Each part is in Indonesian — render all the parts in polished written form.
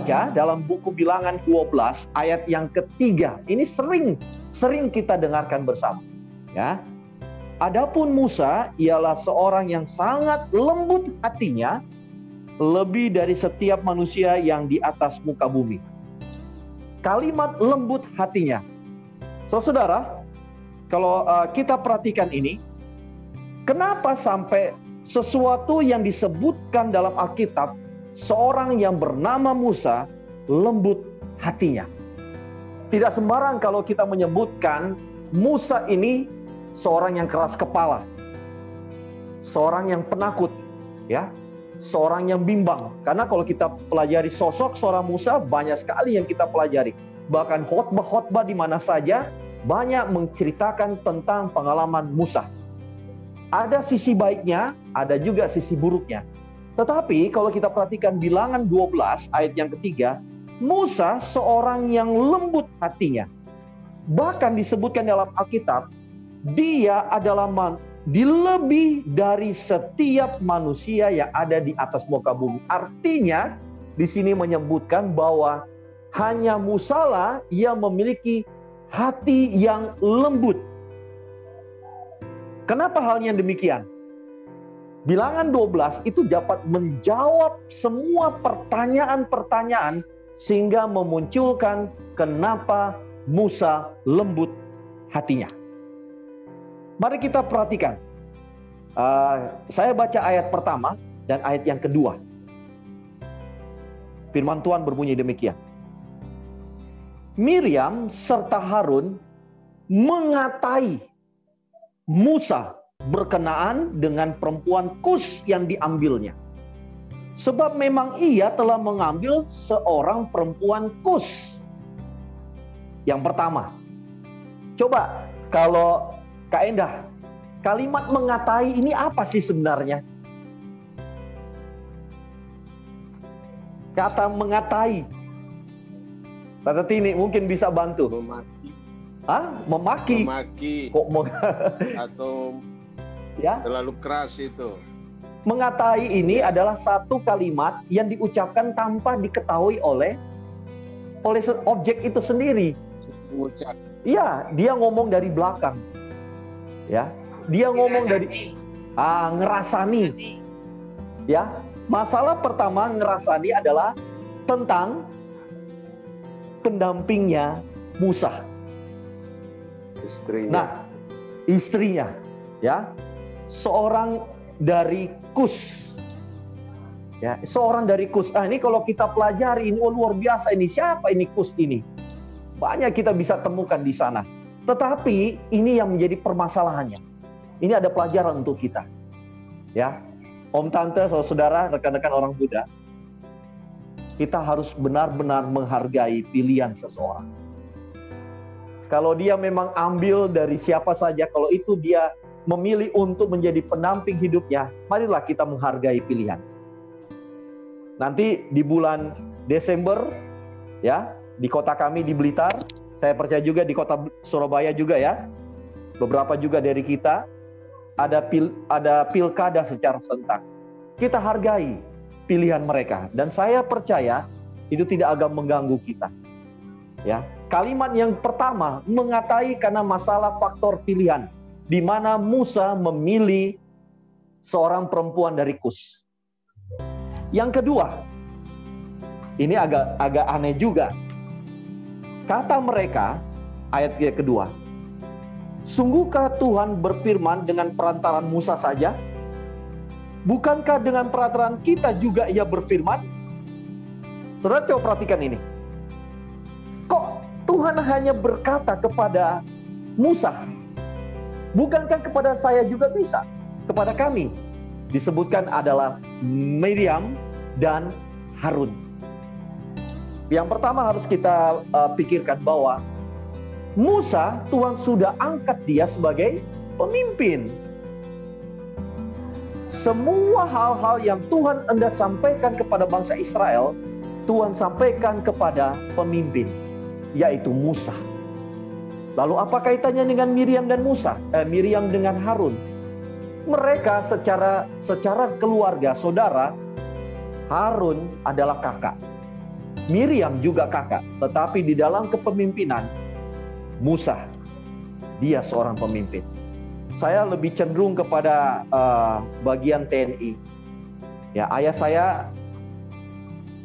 baca dalam buku Bilangan 12 ayat yang ketiga. Ini sering kita dengarkan bersama, ya. Adapun Musa ialah seorang yang sangat lembut hatinya, lebih dari setiap manusia yang di atas muka bumi. Kalimat lembut hatinya. Saudara, kalau kita perhatikan ini, kenapa sampai sesuatu yang disebutkan dalam Alkitab, seorang yang bernama Musa lembut hatinya. Tidak sembarang kalau kita menyebutkan Musa ini seorang yang keras kepala, seorang yang penakut, ya, seorang yang bimbang. Karena kalau kita pelajari sosok seorang Musa, banyak sekali yang kita pelajari. Bahkan khotbah-khotbah di mana saja banyak menceritakan tentang pengalaman Musa. Ada sisi baiknya, ada juga sisi buruknya. Tetapi kalau kita perhatikan Bilangan 12 ayat yang ketiga, Musa seorang yang lembut hatinya. Bahkan disebutkan dalam Alkitab, dia adalah lebih dari setiap manusia yang ada di atas muka bumi. Artinya di sini menyebutkan bahwa hanya Musa lah yang memiliki hati yang lembut. Kenapa halnya demikian? Bilangan 12 itu dapat menjawab semua pertanyaan-pertanyaan sehingga memunculkan kenapa Musa lembut hatinya. Mari kita perhatikan. Saya baca ayat pertama dan ayat yang kedua. Firman Tuhan berbunyi demikian. Miriam serta Harun mengatai Musa berkenaan dengan perempuan Kus yang diambilnya. Sebab memang ia telah mengambil seorang perempuan Kus. Yang pertama. Coba kalau Kak Endah, kalimat mengatai ini apa sih sebenarnya? Kata mengatai. Tata Tini mungkin bisa bantu. Memaki. Memaki. Memaki. Kok atau ya? Terlalu keras itu. Mengatai ini adalah satu kalimat yang diucapkan tanpa diketahui oleh objek itu sendiri. Mengucap. Iya, dia ngomong dari belakang. Ya, dia ngomong dari ngerasani. Ya, masalah pertama ngerasani adalah tentang pendampingnya Musa. Istrinya. Nah, istrinya, ya, seorang dari Kus. Ya, seorang dari Kus. Ini kalau kita pelajari ini luar biasa ini. Siapa ini Kus ini? Banyak kita bisa temukan di sana. Tetapi ini yang menjadi permasalahannya. Ini ada pelajaran untuk kita. Ya. Om, tante, saudara, rekan-rekan orang Buddha. Kita harus benar-benar menghargai pilihan seseorang. Kalau dia memang ambil dari siapa saja, kalau itu dia memilih untuk menjadi pendamping hidupnya, marilah kita menghargai pilihan. Nanti di bulan Desember, ya, di kota kami di Blitar, saya percaya juga di kota Surabaya juga ya, beberapa juga dari kita, ada pilkada secara serentak. Kita hargai pilihan mereka, dan saya percaya itu tidak agak mengganggu kita. Ya, kalimat yang pertama mengatai karena masalah faktor pilihan, di mana Musa memilih seorang perempuan dari Kus. Yang kedua, ini agak aneh juga. Kata mereka, ayat yang kedua, sungguhkah Tuhan berfirman dengan perantaran Musa saja? Bukankah dengan perantaran kita juga ia berfirman? Saudara, coba perhatikan ini. Kok Tuhan hanya berkata kepada Musa? Bukankah kepada saya juga bisa? Kepada kami. Disebutkan adalah Miriam dan Harun. Yang pertama harus kita pikirkan bahwa Musa, Tuhan sudah angkat dia sebagai pemimpin. Semua hal-hal yang Tuhan hendak sampaikan kepada bangsa Israel, Tuhan sampaikan kepada pemimpin, yaitu Musa. Lalu apa kaitannya dengan Miriam dan Musa? Miriam dengan Harun. Mereka secara keluarga, saudara, Harun adalah kakak. Miriam juga kakak, tetapi di dalam kepemimpinan Musa, dia seorang pemimpin. Saya lebih cenderung kepada bagian TNI. Ya, ayah saya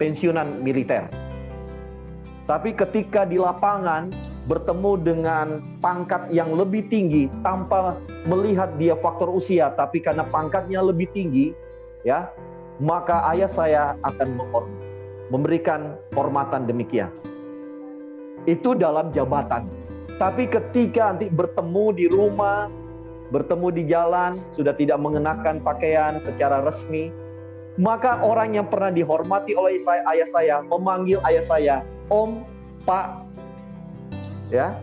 pensiunan militer. Tapi ketika di lapangan bertemu dengan pangkat yang lebih tinggi tanpa melihat dia faktor usia, tapi karena pangkatnya lebih tinggi, ya, maka ayah saya akan memberikan hormatan demikian. Itu dalam jabatan. Tapi ketika nanti bertemu di rumah, bertemu di jalan, sudah tidak mengenakan pakaian secara resmi, maka orang yang pernah dihormati oleh ayah saya memanggil ayah saya Om, Pak, ya.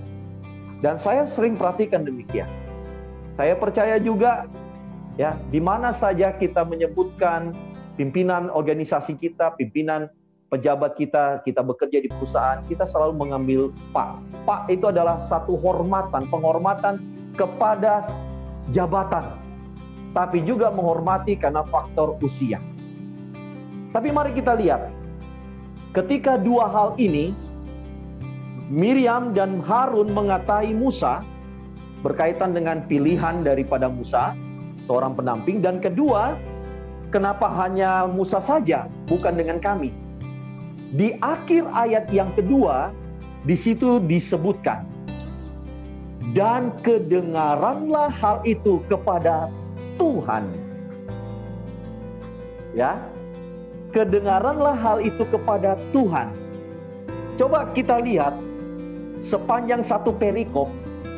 Dan saya sering perhatikan demikian. Saya percaya juga, ya, di mana saja kita menyebutkan pimpinan organisasi kita, pimpinan pejabat kita, kita bekerja di perusahaan, kita selalu mengambil Pak. Pak itu adalah satu hormatan, penghormatan kepada jabatan, tapi juga menghormati karena faktor usia. Tapi mari kita lihat, ketika dua hal ini, Miriam dan Harun mengatai Musa berkaitan dengan pilihan daripada Musa, seorang pendamping, dan kedua, kenapa hanya Musa saja, bukan dengan kami? Di akhir ayat yang kedua, di situ disebutkan, dan kedengaranlah hal itu kepada Tuhan. Ya, kedengaranlah hal itu kepada Tuhan. Coba kita lihat sepanjang satu perikop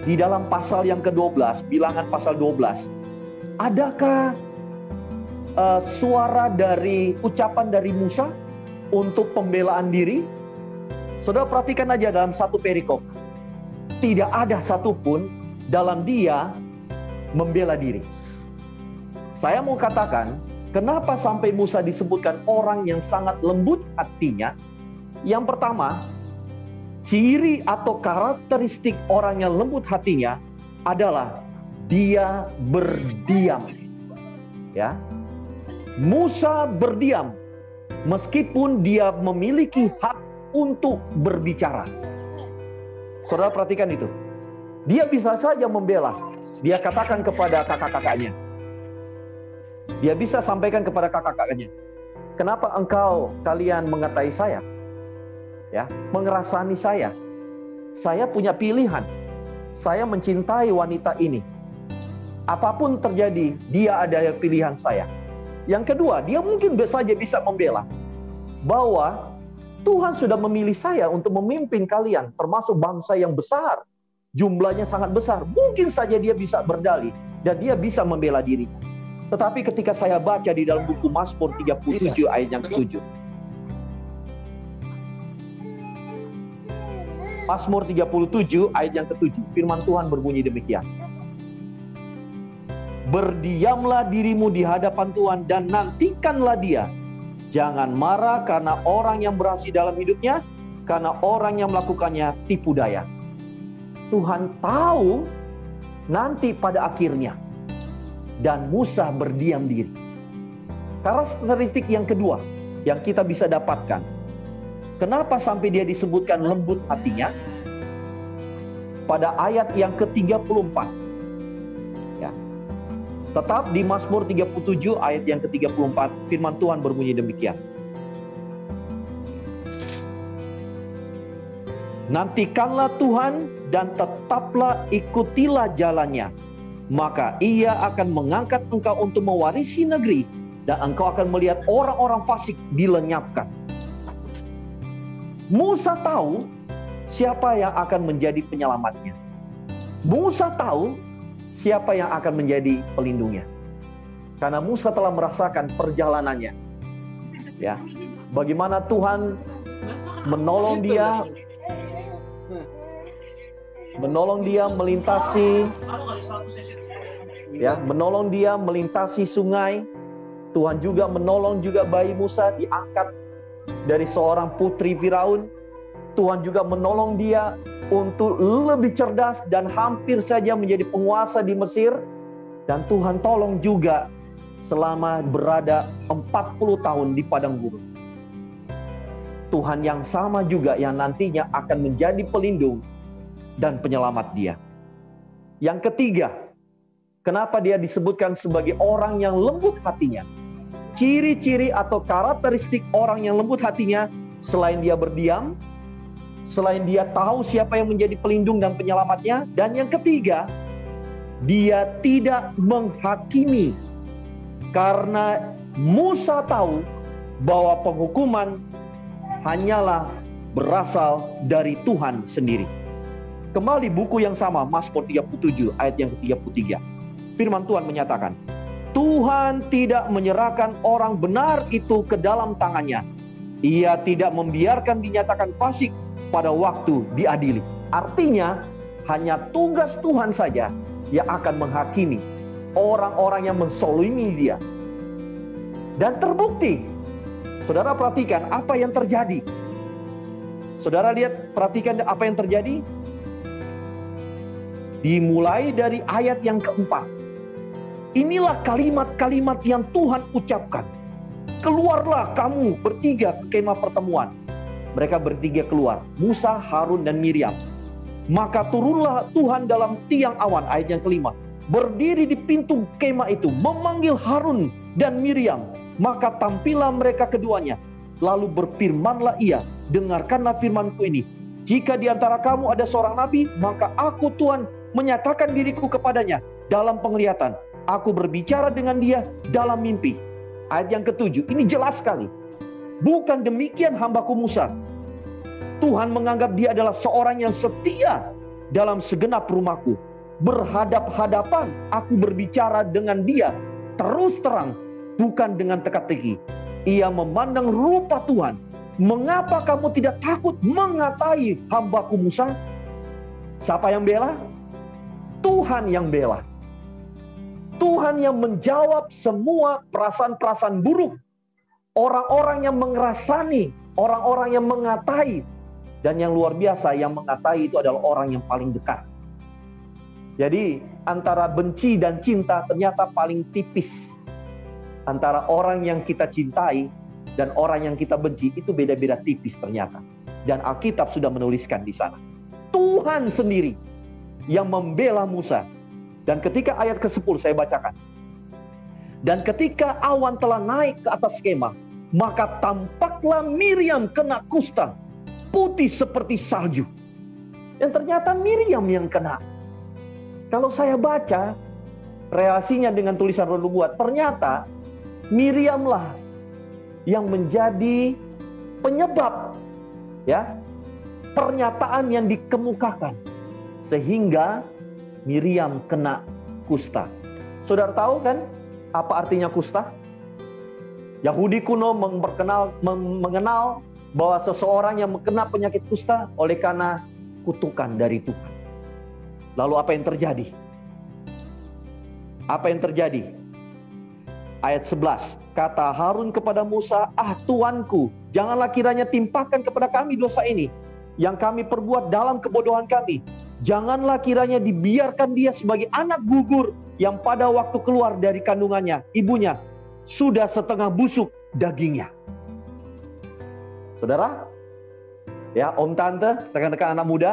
di dalam pasal yang ke-12, Bilangan pasal 12. Adakah suara dari ucapan dari Musa untuk pembelaan diri? Saudara perhatikan aja dalam satu perikop. Tidak ada satupun dalam dia membela diri. Saya mau katakan, kenapa sampai Musa disebutkan orang yang sangat lembut hatinya? Yang pertama, ciri atau karakteristik orang yang lembut hatinya adalah dia berdiam. Ya. Musa berdiam meskipun dia memiliki hak untuk berbicara. Saudara perhatikan itu. Dia bisa saja membela. Dia katakan kepada kakak-kakaknya. Dia bisa sampaikan kepada kakak-kakaknya, kenapa kalian mengatai saya? Ya, mengerasani saya. Saya punya pilihan. Saya mencintai wanita ini. Apapun terjadi, dia ada pilihan saya. Yang kedua, dia mungkin saja bisa membela bahwa Tuhan sudah memilih saya untuk memimpin kalian, termasuk bangsa yang besar. Jumlahnya sangat besar. Mungkin saja dia bisa berdalih dan dia bisa membela dirinya. Tetapi ketika saya baca di dalam buku Mazmur 37 ayat yang ke-7. Mazmur 37 ayat yang ke-7, firman Tuhan berbunyi demikian. Berdiamlah dirimu di hadapan Tuhan dan nantikanlah dia. Jangan marah karena orang yang berhasil dalam hidupnya, karena orang yang melakukannya tipu daya. Tuhan tahu nanti pada akhirnya. Dan Musa berdiam diri. Karakteristik yang kedua yang kita bisa dapatkan. Kenapa sampai dia disebutkan lembut hatinya? Pada ayat yang ke-34. Ya. Tetap di Mazmur 37 ayat yang ke-34, firman Tuhan berbunyi demikian. Nantikanlah Tuhan dan tetaplah ikutilah jalannya. Maka ia akan mengangkat engkau untuk mewarisi negeri, dan engkau akan melihat orang-orang fasik dilenyapkan. Musa tahu siapa yang akan menjadi penyelamatnya. Musa tahu siapa yang akan menjadi pelindungnya. Karena Musa telah merasakan perjalanannya. Ya, bagaimana Tuhan menolong dia, melintasi, ya, menolong dia melintasi sungai. Tuhan juga menolong juga bayi Musa diangkat dari seorang putri Firaun. Tuhan juga menolong dia untuk lebih cerdas dan hampir saja menjadi penguasa di Mesir. Dan Tuhan tolong juga selama berada 40 tahun di padang gurun. Tuhan yang sama juga yang nantinya akan menjadi pelindung dan penyelamat dia. Yang ketiga, kenapa dia disebutkan sebagai orang yang lembut hatinya? Ciri-ciri atau karakteristik orang yang lembut hatinya, selain dia berdiam, selain dia tahu siapa yang menjadi pelindung dan penyelamatnya, dan yang ketiga, dia tidak menghakimi. Karena Musa tahu bahwa penghukuman hanyalah berasal dari Tuhan sendiri. Kembali buku yang sama, Mazmur 37 ayat yang ke-33. Firman Tuhan menyatakan, Tuhan tidak menyerahkan orang benar itu ke dalam tangannya. Ia tidak membiarkan dinyatakan fasik pada waktu diadili. Artinya, hanya tugas Tuhan saja yang akan menghakimi orang-orang yang menzalimi dia. Dan terbukti, saudara perhatikan apa yang terjadi. Saudara lihat, perhatikan apa yang terjadi. Dimulai dari ayat yang keempat. Inilah kalimat-kalimat yang Tuhan ucapkan. Keluarlah kamu bertiga ke kemah pertemuan. Mereka bertiga keluar, Musa, Harun, dan Miriam. Maka turunlah Tuhan dalam tiang awan, ayat yang kelima. Berdiri di pintu kemah itu, memanggil Harun dan Miriam. Maka tampillah mereka keduanya. Lalu berfirmanlah ia, dengarkanlah firmanku ini. Jika di antara kamu ada seorang nabi, maka aku Tuhan menyatakan diriku kepadanya dalam penglihatan. Aku berbicara dengan dia dalam mimpi. Ayat yang ketujuh, ini jelas sekali. Bukan demikian hambaku Musa. Tuhan menganggap dia adalah seorang yang setia dalam segenap rumahku. Berhadap-hadapan aku berbicara dengan dia terus terang, bukan dengan teka-teki. Ia memandang rupa Tuhan. Mengapa kamu tidak takut mengatai hambaku Musa? Siapa yang bela? Tuhan yang bela. Tuhan yang menjawab semua perasaan-perasaan buruk. Orang-orang yang mengerasani, orang-orang yang mengatai. Dan yang luar biasa, yang mengatai itu adalah orang yang paling dekat. Jadi antara benci dan cinta ternyata paling tipis. Antara orang yang kita cintai dan orang yang kita benci itu beda-beda tipis ternyata. Dan Alkitab sudah menuliskan di sana. Tuhan sendiri yang membela Musa. Dan ketika ayat ke-10 saya bacakan. Dan ketika awan telah naik ke atas kemah, maka tampaklah Miriam kena kusta, putih seperti salju. Dan ternyata Miriam yang kena. Kalau saya baca relasinya dengan tulisan Roh Nubuat, ternyata Miriamlah yang menjadi penyebab pernyataan yang dikemukakan sehingga Miriam kena kusta. Saudara tahu kan apa artinya kusta? Yahudi kuno mengenal bahwa seseorang yang kena penyakit kusta oleh karena kutukan dari Tuhan. Lalu apa yang terjadi? Apa yang terjadi? Ayat 11, kata Harun kepada Musa, Tuanku, janganlah kiranya timpakan kepada kami dosa ini yang kami perbuat dalam kebodohan kami. Janganlah kiranya dibiarkan dia sebagai anak gugur yang pada waktu keluar dari kandungannya, ibunya, sudah setengah busuk dagingnya. Saudara, om tante, rekan-rekan anak muda,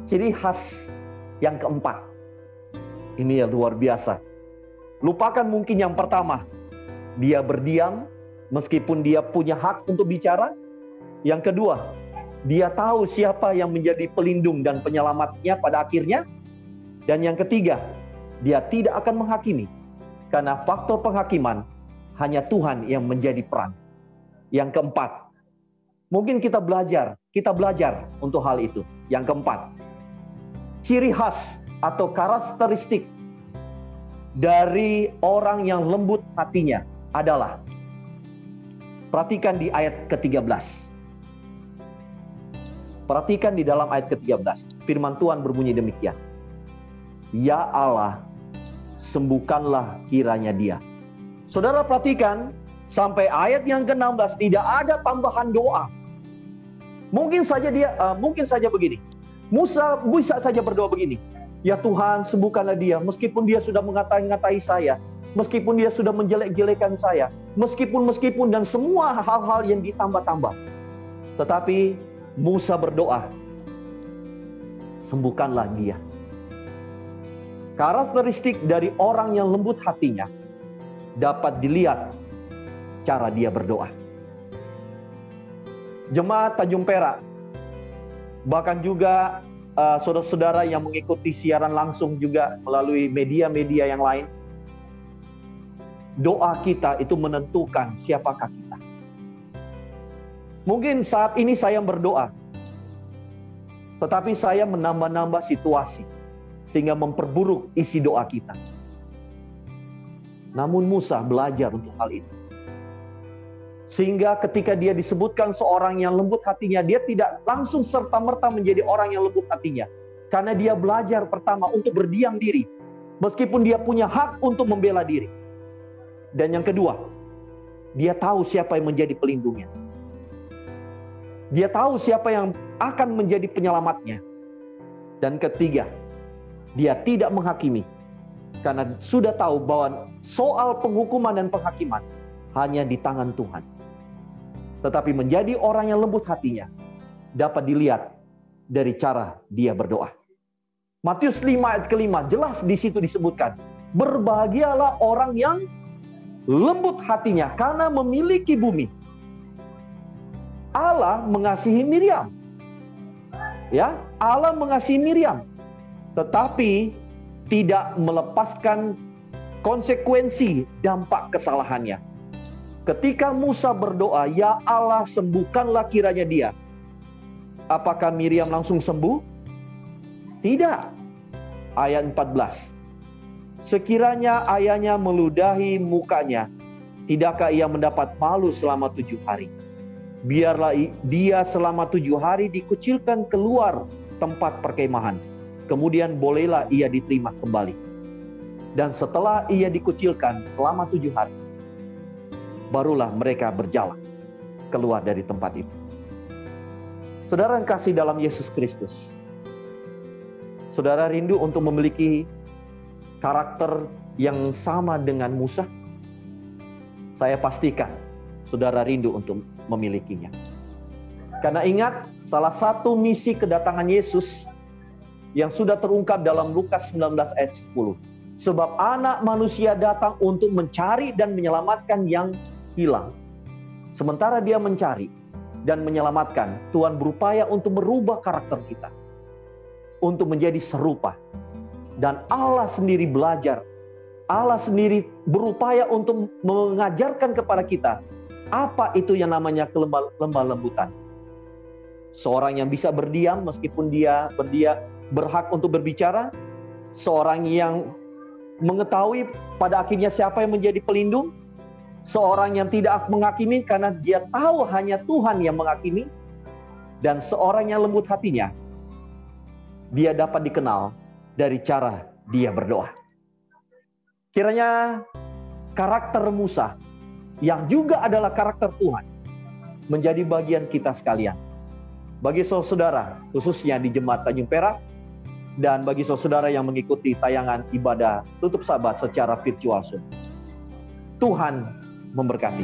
ciri khas yang keempat. Ini yang luar biasa. Lupakan mungkin yang pertama, dia berdiam meskipun dia punya hak untuk bicara. Yang kedua, dia tahu siapa yang menjadi pelindung dan penyelamatnya pada akhirnya. Dan yang ketiga, dia tidak akan menghakimi. Karena faktor penghakiman hanya Tuhan yang menjadi peran. Yang keempat, mungkin kita belajar untuk hal itu. Yang keempat, ciri khas atau karakteristik dari orang yang lembut hatinya adalah, perhatikan di ayat ke-13. Perhatikan di dalam ayat ke-13. Firman Tuhan berbunyi demikian. Ya Allah, sembuhkanlah kiranya dia. Saudara perhatikan, sampai ayat yang ke-16 tidak ada tambahan doa. Mungkin saja begini. Musa bisa saja berdoa begini. Ya Tuhan, sembuhkanlah dia. Meskipun dia sudah mengatai-ngatai saya. Meskipun dia sudah menjelek-jelekan saya. Meskipun dan semua hal-hal yang ditambah-tambah. Tetapi Musa berdoa, sembuhkanlah dia. Karakteristik dari orang yang lembut hatinya dapat dilihat cara dia berdoa. Jemaat Tanjung Perak, bahkan juga saudara-saudara yang mengikuti siaran langsung juga melalui media-media yang lain, doa kita itu menentukan siapakah kita. Mungkin saat ini saya berdoa, tetapi saya menambah-nambah situasi sehingga memperburuk isi doa kita. Namun Musa belajar untuk hal itu. Sehingga ketika dia disebutkan seorang yang lembut hatinya, dia tidak langsung serta-merta menjadi orang yang lembut hatinya. Karena dia belajar pertama untuk berdiam diri, meskipun dia punya hak untuk membela diri. Dan yang kedua, dia tahu siapa yang menjadi pelindungnya. Dia tahu siapa yang akan menjadi penyelamatnya. Dan ketiga, dia tidak menghakimi. Karena sudah tahu bahwa soal penghukuman dan penghakiman hanya di tangan Tuhan. Tetapi menjadi orang yang lembut hatinya dapat dilihat dari cara dia berdoa. Matius 5 ayat ke-5 jelas di situ disebutkan, berbahagialah orang yang lembut hatinya karena memiliki bumi. Allah mengasihi Miriam. Ya, Allah mengasihi Miriam. Tetapi tidak melepaskan konsekuensi dampak kesalahannya. Ketika Musa berdoa, ya Allah sembuhkanlah kiranya dia. Apakah Miriam langsung sembuh? Tidak. Ayat 14. Sekiranya ayahnya meludahi mukanya, tidakkah ia mendapat malu selama 7 hari? Biarlah dia selama 7 hari dikucilkan keluar tempat perkemahan. Kemudian bolehlah ia diterima kembali. Dan setelah ia dikucilkan selama 7 hari, barulah mereka berjalan keluar dari tempat itu. Saudara yang kasih dalam Yesus Kristus, saudara rindu untuk memiliki karakter yang sama dengan Musa? Saya pastikan saudara rindu untuk memilikinya. Karena ingat, salah satu misi kedatangan Yesus yang sudah terungkap dalam Lukas 19 ayat 10. Sebab anak manusia datang untuk mencari dan menyelamatkan yang hilang. Sementara dia mencari dan menyelamatkan, Tuhan berupaya untuk merubah karakter kita. Untuk menjadi serupa. Dan Allah sendiri belajar. Allah sendiri berupaya untuk mengajarkan kepada kita apa itu yang namanya kelemah lembutan. Seorang yang bisa berdiam meskipun dia berhak untuk berbicara. Seorang yang mengetahui pada akhirnya siapa yang menjadi pelindung. Seorang yang tidak menghakimi karena dia tahu hanya Tuhan yang menghakimi. Dan seorang yang lembut hatinya, dia dapat dikenal dari cara dia berdoa. Kiranya karakter Musa yang juga adalah karakter Tuhan menjadi bagian kita sekalian. Bagi saudara, khususnya di Jemaat Tanjung Perak, dan bagi saudara yang mengikuti tayangan ibadah tutup sabat secara virtual. Tuhan memberkati.